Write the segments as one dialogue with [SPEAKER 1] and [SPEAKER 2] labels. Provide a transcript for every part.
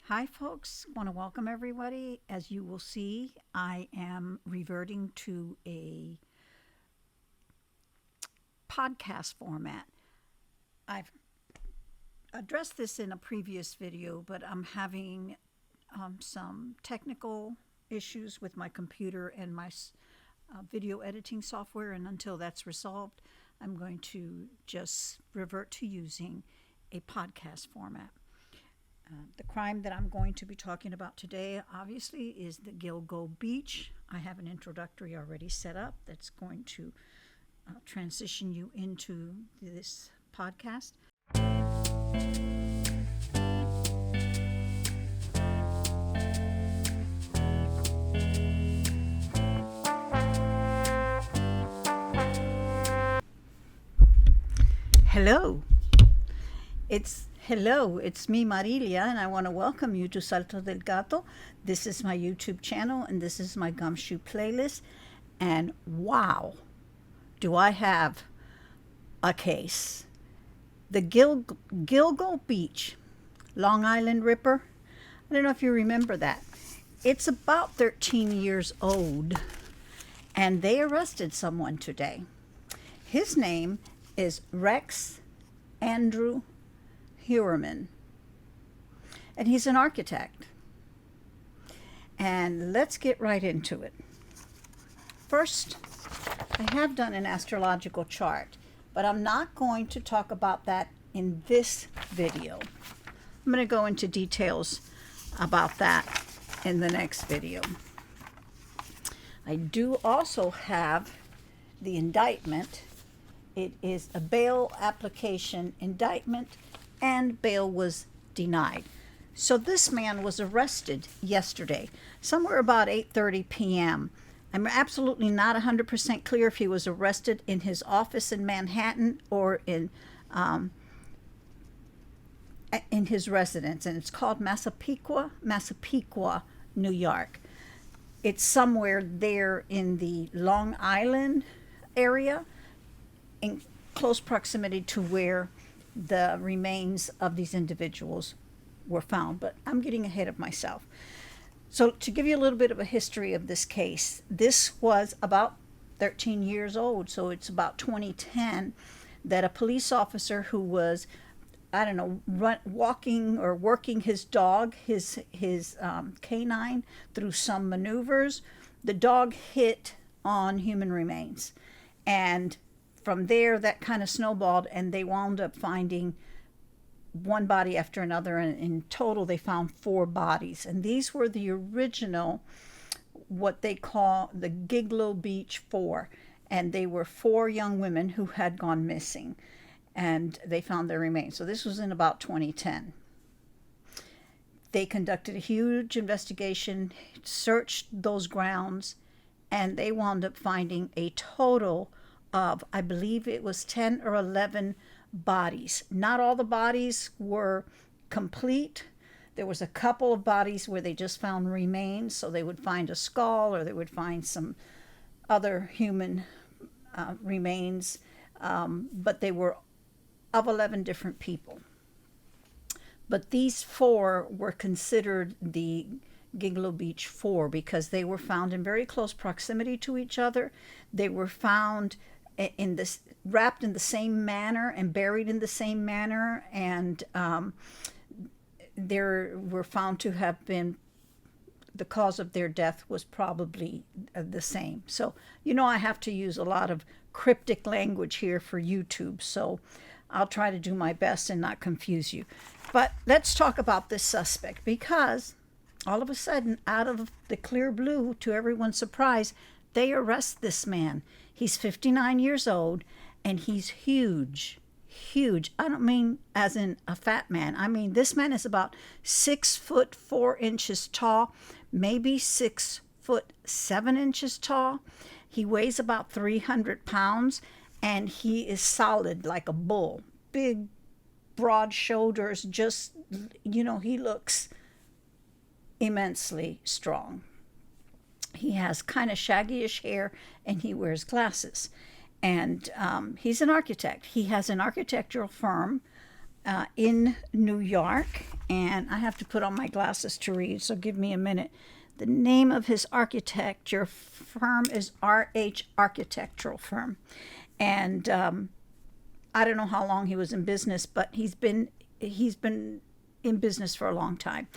[SPEAKER 1] Hi, folks. Want to welcome everybody. As you will see, I am reverting to a podcast format. I've addressed this in a previous video, but I'm having some technical issues with my computer and my video editing software, and until that's resolved, I'm going to just revert to using a podcast format. The crime that I'm going to be talking about today, obviously, is the Gilgo beach. I have an introductory already set up that's going to transition you into this podcast. Hello, it's me, Marilia, and I want to welcome you to Salto del Gato. This is my YouTube channel, and this is my gumshoe playlist. And wow, do I have a case. The Gilgo Beach, Long Island Ripper. I don't know if you remember that. It's about 13 years old, and they arrested someone today. His name is Rex Heuermann, and he's an architect. And let's get right into it. First, I have done an astrological chart, but I'm not going to talk about that in this video. I'm going to go into details about that in the next video. I do also have the indictment. It is a bail application indictment, and bail was denied. So this man was arrested yesterday, somewhere about 8:30 p.m. I'm absolutely not 100% clear if he was arrested in his office in Manhattan or in his residence, and it's called Massapequa, New York. It's somewhere there in the Long Island area, in close proximity to where the remains of these individuals were found. But I'm getting ahead of myself. So to give you a little bit of a history of this case, this was about 13 years old, so it's about 2010 that a police officer who was, walking or working his dog, his canine, through some maneuvers, the dog hit on human remains. And from there, that kind of snowballed, and they wound up finding one body after another, and in total they found 4 bodies. And these were the original, what they call the Gilgo Beach 4, and they were 4 young women who had gone missing, and they found their remains. So this was in about 2010. They conducted a huge investigation, searched those grounds, and they wound up finding a total of, I believe it was 10 or 11 bodies. Not all the bodies were complete. There was a couple of bodies where they just found remains, so they would find a skull or they would find some other human remains, but they were of 11 different people. But these 4 were considered the Gilgo Beach 4 because they were found in very close proximity to each other. They were found in this, wrapped in the same manner and buried in the same manner, and they were found to have been, the cause of their death was probably the same. So I have to use a lot of cryptic language here for YouTube, so I'll try to do my best and not confuse you. But let's talk about this suspect, because all of a sudden, out of the clear blue, to everyone's surprise, they arrest this man. He's 59 years old, and he's huge. I don't mean as in a fat man. I mean, this man is about 6 foot 4 inches tall, maybe 6 foot 7 inches tall. He weighs about 300 pounds, and he is solid like a bull. Big, broad shoulders, just, he looks immensely strong. He has kind of shaggyish hair, and he wears glasses. And he's an architect. He has an architectural firm in New York, and I have to put on my glasses to read, so give me a minute. The name of his architecture firm is RH Architectural Firm, and I don't know how long he was in business, but he's been in business for a long time.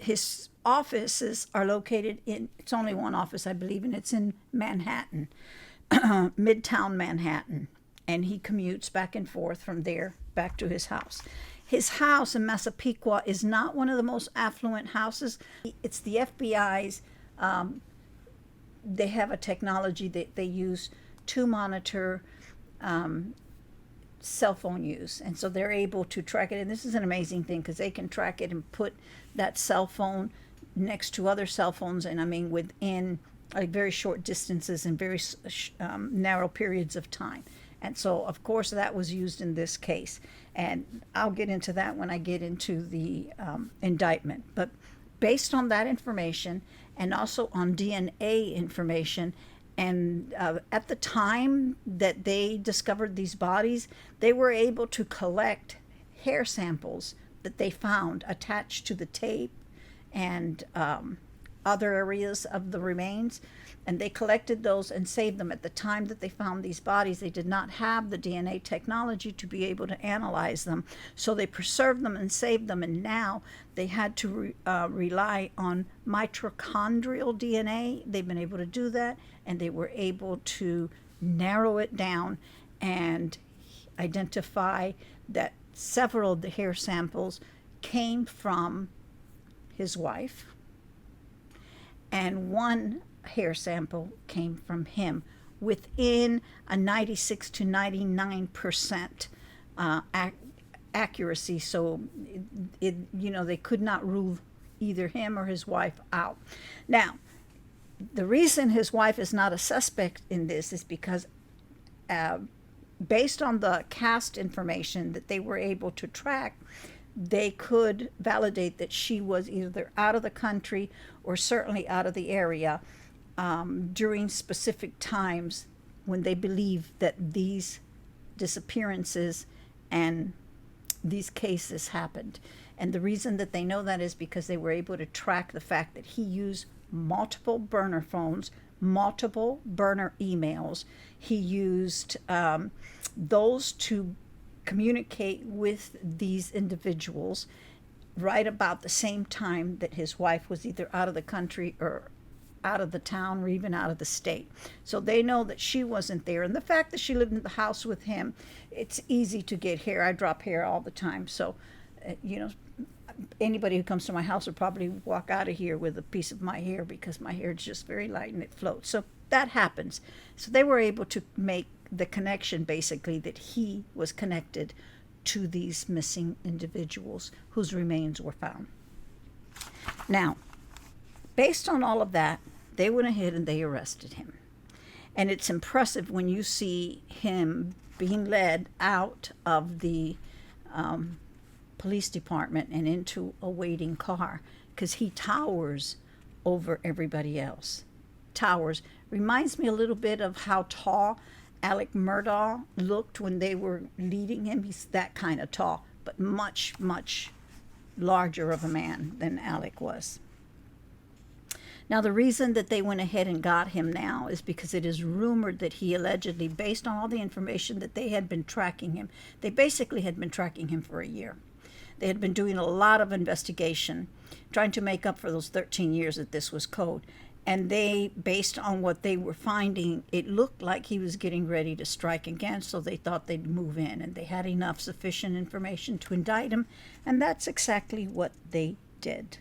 [SPEAKER 1] His offices are located in, it's only one office, I believe, and it's in Manhattan, Midtown Manhattan. And he commutes back and forth from there back to his house. His house in Massapequa is not one of the most affluent houses. It's the FBI's, they have a technology that they use to monitor cell phone use, and so they're able to track it. And this is an amazing thing because they can track it and put that cell phone next to other cell phones, and I mean within like very short distances and very narrow periods of time. And so of course that was used in this case, and I'll get into that when I get into the indictment. But based on that information and also on DNA information, and at the time that they discovered these bodies, they were able to collect hair samples that they found attached to the tape and other areas of the remains. And they collected those and saved them. At the time that they found these bodies, they did not have the DNA technology to be able to analyze them. So they preserved them and saved them. And now they had to rely on mitochondrial DNA. They've been able to do that. And they were able to narrow it down and identify that several of the hair samples came from his wife, and one hair sample came from him within a 96 to 99% accuracy. So they could not rule either him or his wife out. Now, the reason his wife is not a suspect in this is because based on the cast information that they were able to track, they could validate that she was either out of the country or certainly out of the area during specific times when they believe that these disappearances and these cases happened. And the reason that they know that is because they were able to track the fact that he used multiple burner phones, multiple burner emails. He used those to communicate with these individuals right about the same time that his wife was either out of the country or out of the town or even out of the state. So they know that she wasn't there. And the fact that she lived in the house with him, it's easy to get hair. I drop hair all the time. So, anybody who comes to my house will probably walk out of here with a piece of my hair because my hair is just very light and it floats. So that happens. So they were able to make the connection basically that he was connected to these missing individuals whose remains were found. Now, based on all of that, they went ahead and they arrested him. And it's impressive when you see him being led out of the police department and into a waiting car, because he towers over everybody else. Towers. Reminds me a little bit of how tall Alec Murdaugh looked when they were leading him. He's that kind of tall, but much, much larger of a man than Alec was. Now, the reason that they went ahead and got him now is because it is rumored that he allegedly, based on all the information that they had been tracking him, they basically had been tracking him for a year. They had been doing a lot of investigation, trying to make up for those 13 years that this was code. And they, based on what they were finding, it looked like he was getting ready to strike again, so they thought they'd move in. And they had enough sufficient information to indict him, and that's exactly what they did.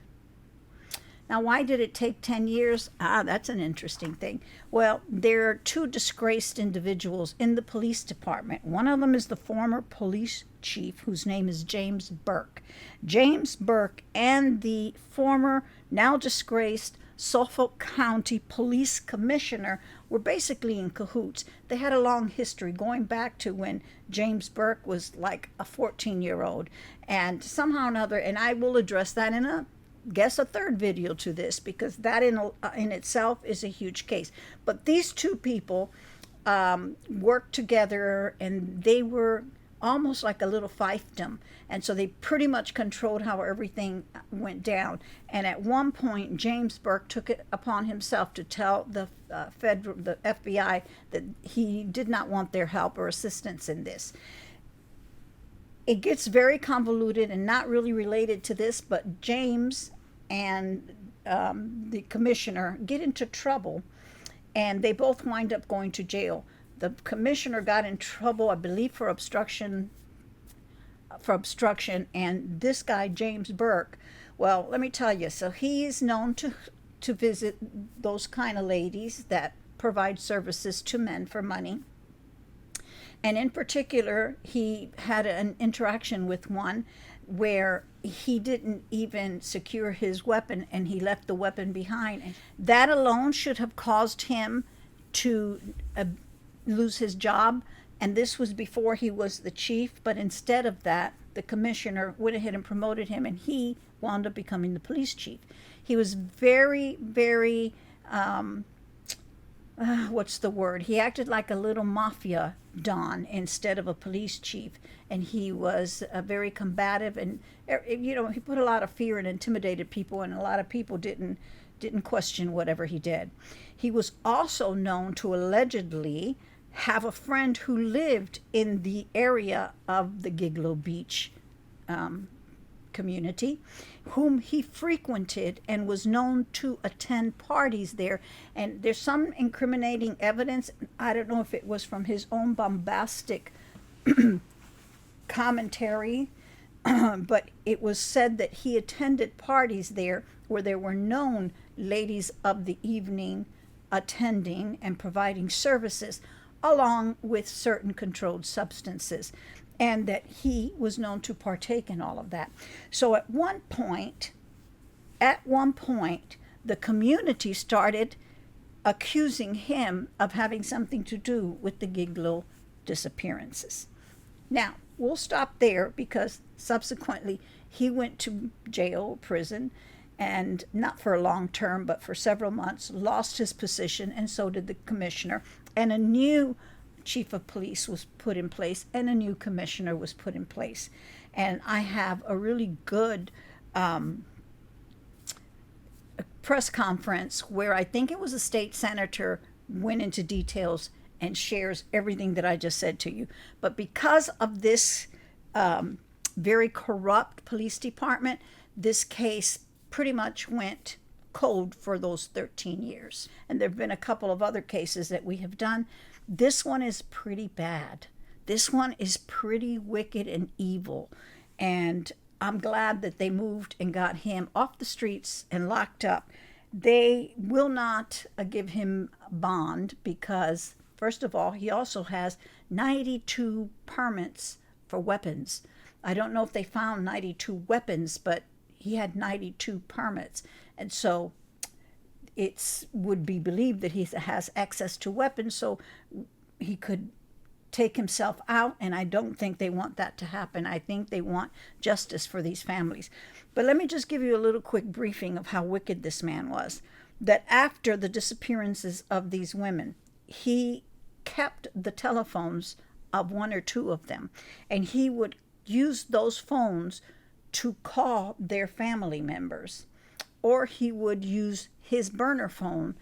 [SPEAKER 1] Now, why did it take 10 years? That's an interesting thing. Well, there are two disgraced individuals in the police department. One of them is the former police chief, whose name is James Burke. James Burke and the former, now disgraced, Suffolk County Police Commissioner were basically in cahoots. They had a long history going back to when James Burke was like a 14-year-old. And somehow or another, and I will address that in a third video to this, because that in itself is a huge case. But these two people worked together, and they were almost like a little fiefdom. And so they pretty much controlled how everything went down. And at one point, James Burke took it upon himself to tell the the FBI that he did not want their help or assistance in this. It gets very convoluted and not really related to this, but James and the commissioner get into trouble, and they both wind up going to jail. The commissioner got in trouble, I believe, for obstruction, and this guy, James Burke, well, let me tell you, so he is known to visit those kind of ladies that provide services to men for money. And in particular, he had an interaction with one where he didn't even secure his weapon and he left the weapon behind. And that alone should have caused him to lose his job. And this was before he was the chief. But instead of that, the commissioner went ahead and promoted him, and he wound up becoming the police chief. He was very, very, what's the word? He acted like a little mafia don instead of a police chief, and he was very combative, and he put a lot of fear and intimidated people, and a lot of people didn't question whatever he did. He was also known to allegedly have a friend who lived in the area of the Gilgo Beach community, whom he frequented and was known to attend parties there. And there's some incriminating evidence. I don't know if it was from his own bombastic commentary, but it was said that he attended parties there where there were known ladies of the evening attending and providing services, along with certain controlled substances, and that he was known to partake in all of that. So at one point, the community started accusing him of having something to do with the Gilgo disappearances. Now, we'll stop there because subsequently he went to jail, prison, and not for a long term, but for several months, lost his position, and so did the commissioner. And a new chief of police was put in place, and a new commissioner was put in place. And I have a really good press conference where I think it was a state senator went into details and shares everything that I just said to you. But because of this very corrupt police department, this case pretty much went cold for those 13 years. And there have been a couple of other cases that we have done. This one is pretty bad. This one is pretty wicked and evil. And I'm glad that they moved and got him off the streets and locked up. They will not give him bond because, first of all, he also has 92 permits for weapons. I don't know if they found 92 weapons, but he had 92 permits. And so it would be believed that he has access to weapons, so he could take himself out, and I don't think they want that to happen. I think they want justice for these families. But let me just give you a little quick briefing of how wicked this man was. That after the disappearances of these women, he kept the telephones of one or two of them, and he would use those phones to call their family members, or he would use his burner phone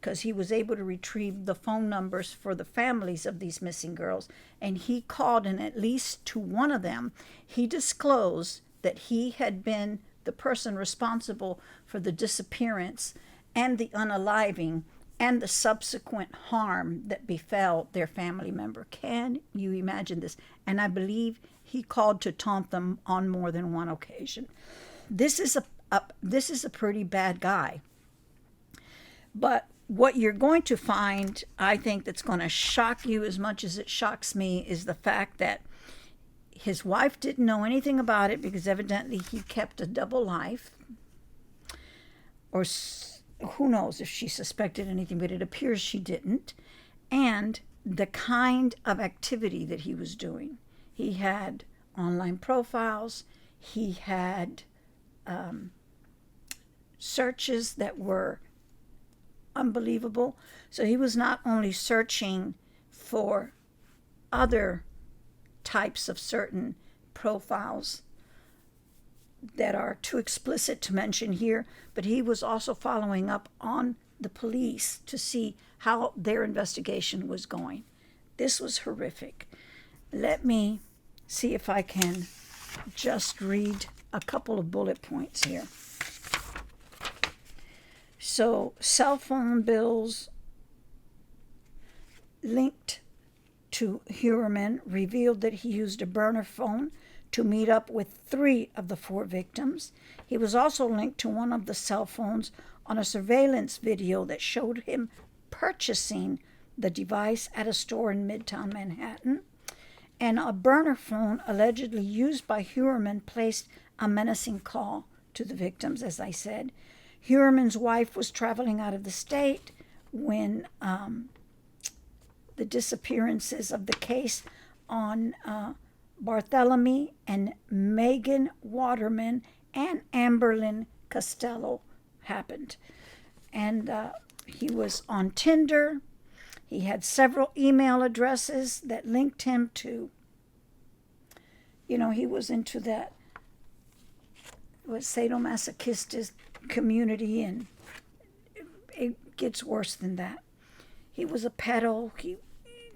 [SPEAKER 1] because he was able to retrieve the phone numbers for the families of these missing girls. And he called, and at least to one of them, he disclosed that he had been the person responsible for the disappearance and the unaliving and the subsequent harm that befell their family member. Can you imagine this? And I believe he called to taunt them on more than one occasion. This is a pretty bad guy. But what you're going to find, I think, that's going to shock you as much as it shocks me is the fact that his wife didn't know anything about it because evidently he kept a double life. Or who knows if she suspected anything, but it appears she didn't. And the kind of activity that he was doing. He had online profiles. He had searches that were unbelievable. So he was not only searching for other types of certain profiles that are too explicit to mention here, but he was also following up on the police to see how their investigation was going. This was horrific. Let me see if I can just read a couple of bullet points here. So, cell phone bills linked to Heuermann revealed that he used a burner phone to meet up with 3 of the 4 victims. He was also linked to one of the cell phones on a surveillance video that showed him purchasing the device at a store in Midtown Manhattan. And a burner phone allegedly used by Heuermann placed a menacing call to the victims, as I said. Heuermann's wife was traveling out of the state when the disappearances of the case on Bartholomew and Megan Waterman and Amberlyn Costello happened. And he was on Tinder. He had several email addresses that linked him to, he was into that sadomasochistic community, and it gets worse than that. He was a pedo.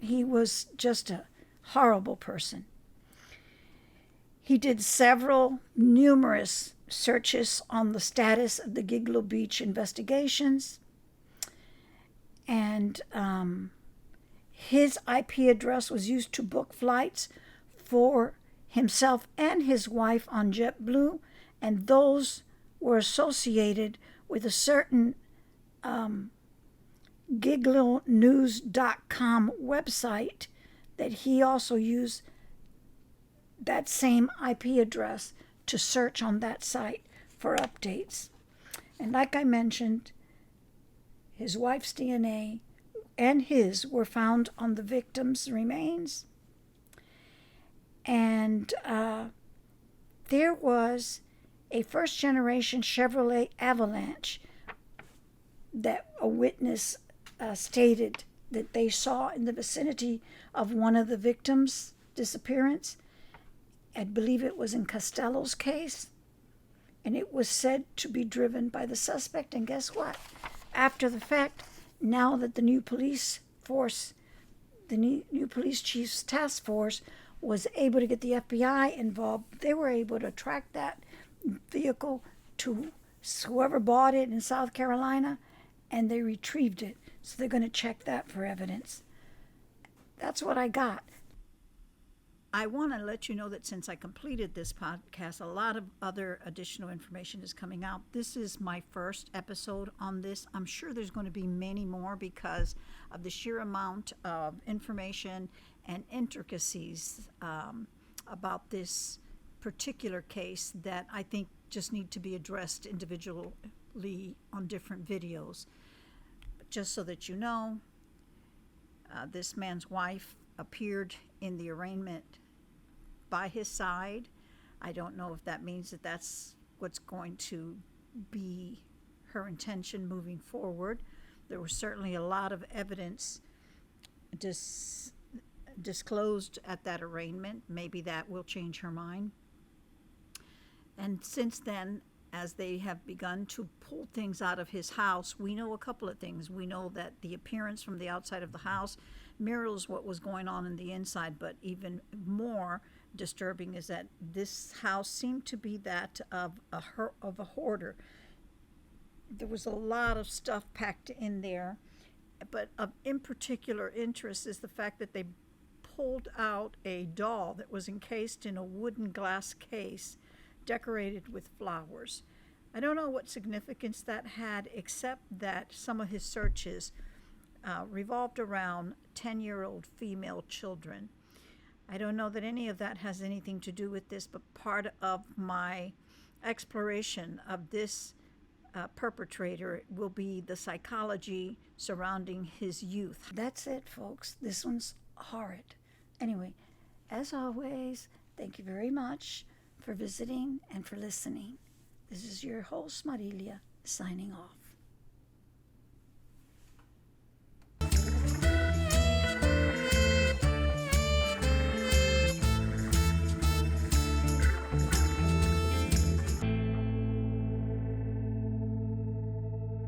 [SPEAKER 1] He was just a horrible person. He did numerous searches on the status of the Gilgo Beach investigations, and his IP address was used to book flights for himself and his wife on JetBlue, and those were associated with a certain GigloNews.com website that he also used that same IP address to search on that site for updates. And like I mentioned, his wife's DNA and his were found on the victim's remains. And there was a first-generation Chevrolet Avalanche that a witness stated that they saw in the vicinity of one of the victims' disappearance. I believe it was in Costello's case. And it was said to be driven by the suspect. And guess what? After the fact, now that the new police force, the new police chief's task force was able to get the FBI involved, they were able to track that vehicle to whoever bought it in South Carolina, and they retrieved it. So they're going to check that for evidence. That's what I got. I want to let you know that since I completed this podcast, a lot of other additional information is coming out. This is my first episode on this. I'm sure there's going to be many more because of the sheer amount of information and intricacies about this particular case that I think just need to be addressed individually on different videos. But just so that you know, this man's wife appeared in the arraignment by his side. I don't know if that means that that's what's going to be her intention moving forward. There was certainly a lot of evidence disclosed at that arraignment. Maybe that will change her mind. And since then, as they have begun to pull things out of his house, we know a couple of things. We know that the appearance from the outside of the house mirrors what was going on in the inside, but even more disturbing is that this house seemed to be that of a hoarder. There was a lot of stuff packed in there, but of in particular interest is the fact that they pulled out a doll that was encased in a wooden glass case decorated with flowers. I don't know what significance that had, except that some of his searches revolved around 10-year-old female children. I don't know that any of that has anything to do with this, but part of my exploration of this perpetrator will be the psychology surrounding his youth. That's it, folks. This one's horrid. Anyway, as always, thank you very much for visiting and for listening. This is your host, Marilia, signing off.